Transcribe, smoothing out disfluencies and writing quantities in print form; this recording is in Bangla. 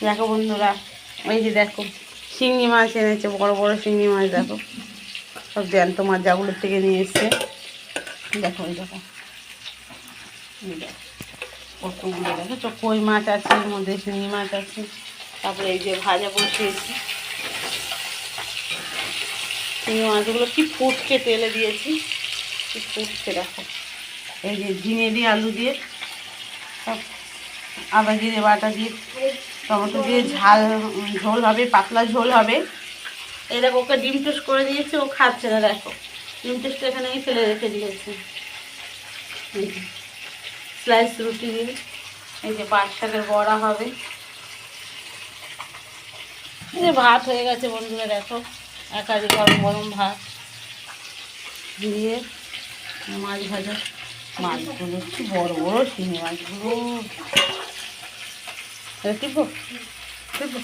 দেখো বন্ধুরা, এই যে দেখো শিঙি মাছ এনেছে, বড় বড় শিঙি মাছ। দেখো সব জ্যান্ত মাছ জাগুলোর থেকে নিয়ে এসছে। দেখো এই দেখো, কতগুলো দেখো তো, কই মাছ আছে এর মধ্যে, শিঙি মাছ আছে। তারপরে এই যে ভাজা বসিয়েছি শিঙি মাছগুলো, কি ফুটছে, তেলে দিয়েছি, কি ফুটছে দেখো। এই যে ঝিঙে দিয়ে আলু দিয়ে সব আদা জিরে বাটা দিয়ে টমেটো দিয়ে ঝোল হবে, পাতলা ঝোল হবে। এই দেখো ওকে ডিম টোস্ট করে দিয়েছে, ও খাচ্ছে না। দেখো ডিম টোস্ট এখানেই ফেলে রেখে দিয়েছে। স্লাইস রুটি দিয়ে এই যে পাট শাকের বড়া হবে। এই যে ভাত হয়ে গেছে বন্ধুরা, দেখো একাধিক গরম গরম ভাত দিয়ে মাছ ভাজা। মাছগুলো কি বড় বড় শিঙি মাছগুলো। টিপো টিপো